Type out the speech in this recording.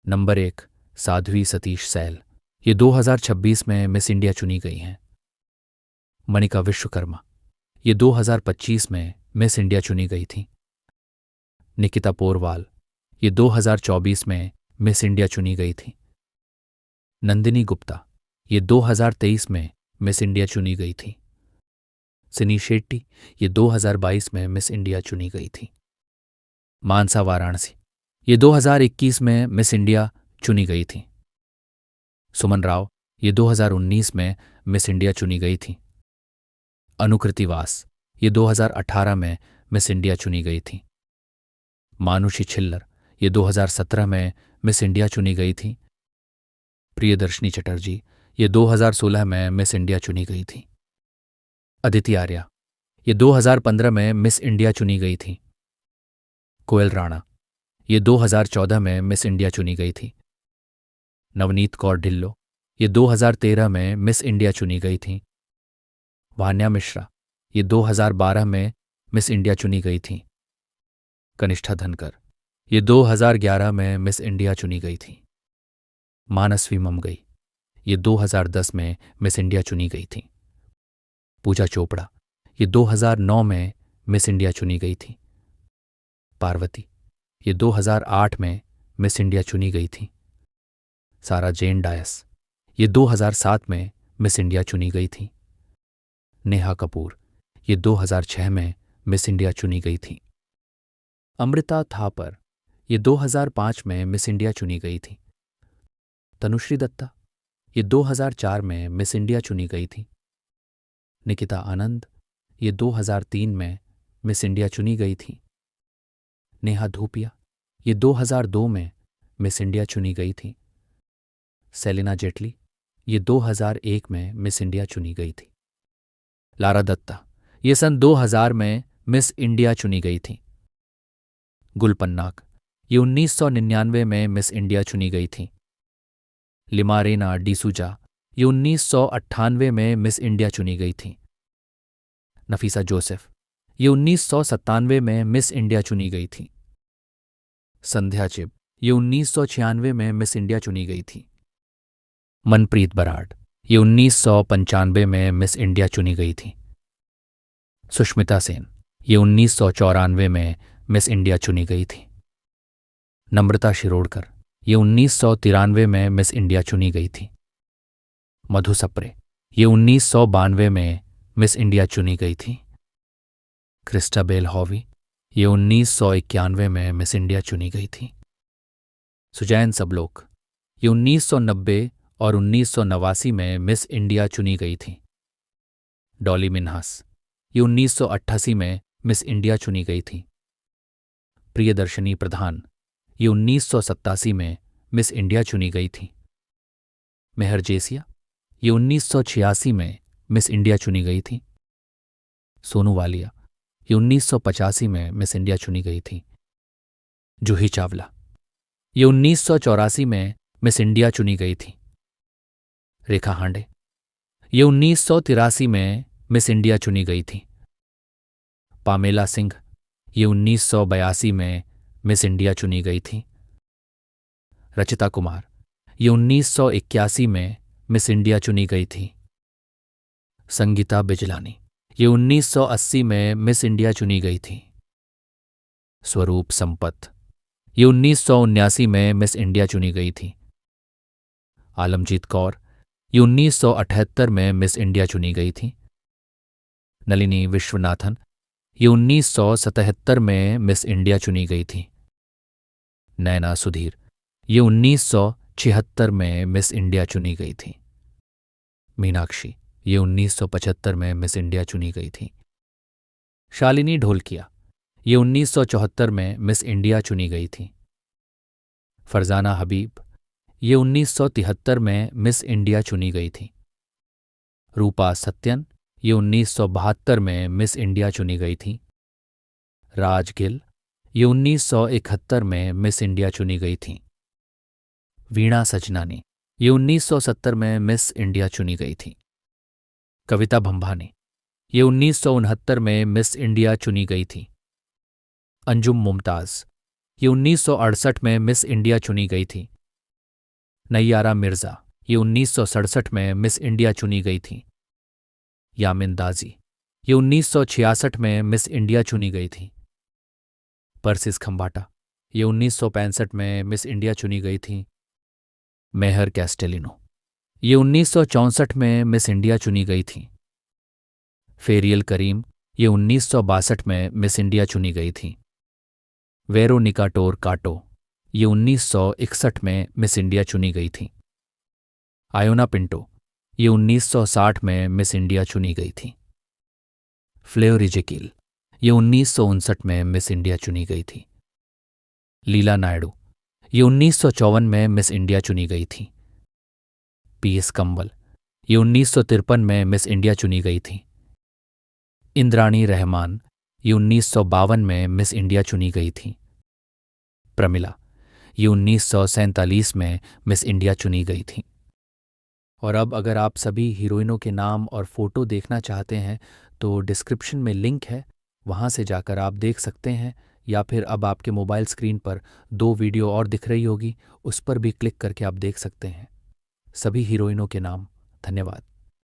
Number 1 Sadhvi Satish cell, ये 2026 में miss India चुनी गई हैं। मनिका विश्वकर्मा, ये 2025 में मिस इंडिया चुनी गई थीं। निकिता पोरवाल, ये 2024 में मिस इंडिया चुनी गई थीं। नंदिनी गुप्ता, ये 2023 में मिस इंडिया चुनी गई थीं। सिनी शेट्टी, ये 2022 में मिस इंडिया चुनी गई थीं। मानसा वाराणसी, ये 2021 में मिस इंडिया चुनी गई थीं। सुमन राव, ये 2019 में मिस इंडिया चुनी गई थीं। अनुकृति वास, ये 2018 में मिस इंडिया चुनी गई थीं। मानुषी छिल्लर, ये 2017 में मिस इंडिया चुनी गई थीं। प्रियदर्शनी चटर्जी, ये 2016 में मिस इंडिया चुनी गई थीं। अदिति आर्या, ये 2015 में मिस इंडिया चुनी गई थीं। कोयल राणा, ये 2014 में मिस इंडिया चुनी गई थी। नवनीत कौर ढिल्लो, ये 2013 में मिस इंडिया चुनी गई थीं। वान्या मिश्रा, ये 2012 में मिस इंडिया चुनी गई थीं। कनिष्ठा धनकर, ये 2011 में मिस इंडिया चुनी गई थीं। मानसवी ममगई, ये 2010 में मिस इंडिया चुनी गई थीं। पूजा चोपड़ा, ये 2009 में मिस इंडिया चुनी गई थीं। पार्वती, ये 2008 में मिस इंडिया चुनी गई थीं। सारा जेन डायस, ये 2007 में मिस इंडिया चुनी गई थीं। नेहा कपूर, ये 2006 में मिस इंडिया चुनी गई थीं। अमृता थापर, ये 2005 में मिस इंडिया चुनी गई थीं। तनुश्री दत्ता, ये 2004 में मिस इंडिया चुनी गई थीं। निकिता आनंद, ये 2003 में मिस इंडिया चुनी गई थीं। नेहा धूपिया, ये 2002 में मिस इंडिया चुनी गई थीं। सेलिना जेटली, ये 2001 में मिस इंडिया चुनी गई थी। लारा दत्ता, ये सन 2000 में मिस इंडिया चुनी गई थीं। गुलपन्नाक, ये 1999 में मिस इंडिया चुनी गई थीं। लिमारेना डिसूजा, ये 1998 में मिस इंडिया चुनी गई थीं। नफीसा जोसेफ, ये 1997 में मिस इंडिया चुनी गई थीं। संध्या चिब, ये 1996 में मिस इंडिया चुनी गई थीं। मनप्रीत बराड़, ये 1995 में मिस इंडिया चुनी गई थीं। सुष्मिता सेन, ये 1994 में मिस इंडिया चुनी गई थीं। नम्रता शिरोडकर, ये 1993 में मिस इंडिया चुनी गई थीं। मधु सप्रे, ये 1992 में मिस इंडिया चुनी गई थीं। क्रिस्टाबेल हॉवी, ये 1991 में मिस इंडिया चुनी गई थीं। सुजैन सबलोक, ये 1990 और 1989 में मिस इंडिया चुनी गई थीं। डॉली मिन्हास, ये 1988 में मिस इंडिया चुनी गई थीं। प्रियदर्शनी प्रधान, ये 1987 में मिस इंडिया चुनी गई थीं। मेहर जेसिया, ये 1986 में मिस इंडिया चुनी गई थीं। सोनू वालिया, ये 1985 में मिस इंडिया चुनी गई थीं। जूही चावला, ये 1984 में मिस इंडिया चुनी गई थीं। रेखा हांडे, ये 1983 में मिस इंडिया चुनी गई थीं। पामेला सिंह, ये 1982 में मिस इंडिया चुनी गई थीं। रचिता कुमार, ये 1981 में मिस इंडिया चुनी गई थीं। संगीता बिजलानी, ये 1980 में मिस इंडिया चुनी गई थीं। स्वरूप संपत, ये 1979 में मिस इंडिया चुनी गई थीं। आलमजीत कौर, ये 1978 में मिस इंडिया चुनी गई थीं। नलिनी विश्वनाथन, ये 1977 में मिस इंडिया चुनी गई थीं। नैना सुधीर, ये 1976 में मिस इंडिया चुनी गई थीं। मीनाक्षी, ये 1975 में मिस इंडिया चुनी गई थीं। शालिनी ढोलकिया, ये 1974 में मिस इंडिया चुनी गई थीं। फरजाना हबीब, ये 1973 में मिस इंडिया चुनी गई थीं। रूपा सत्यन, ये 1972 में मिस इंडिया चुनी गई थीं। राज गिल, ये 1971 में मिस इंडिया चुनी गई थीं। वीणा सजनानी, ये 1970 में मिस इंडिया चुनी गई थीं। कविता भंभानी, ये 1969 में मिस इंडिया चुनी गई थीं। अंजुम मुमताज, ये 1968 में मिस इंडिया चुनी गई थीं। नैयारा मिर्ज़ा, ये 1967 में मिस इंडिया चुनी गई थीं। यामिन दाजी, ये 1966 में मिस इंडिया चुनी गई थीं। परसिस खम्बाटा, ये 1965 में मिस इंडिया चुनी गई थीं। मेहर कैस्टेलिनो, ये 1964 में मिस इंडिया चुनी गई थीं। फेरियल करीम, ये 1962 में मिस इंडिया चुनी गई थीं। वेरोनिका टोर काटो, ये 1961 में मिस इंडिया चुनी गई थीं। आयोना पिंटो, ये 1960 में मिस इंडिया चुनी गई थीं। फ्लेओरिजिकिल, ये 1959 में मिस इंडिया चुनी गई थी। लीला नायडू, ये 1954 में मिस इंडिया चुनी गई थी। पीएस कंबल, ये 1953 में मिस इंडिया चुनी गई थी। इंद्राणी रहमान, ये 1952 में मिस इंडिया चुनी गई थी। प्रमिला, ये 1947 में मिस इंडिया चुनी गई थी। और अब अगर आप सभी हीरोइनों के नाम और फोटो देखना चाहते हैं तो डिस्क्रिप्शन में लिंक है, वहाँ से जाकर आप देख सकते हैं, या फिर अब आपके मोबाइल स्क्रीन पर 2 वीडियो और दिख रही होगी, उस पर भी क्लिक करके आप देख सकते हैं सभी हीरोइनों के नाम। धन्यवाद।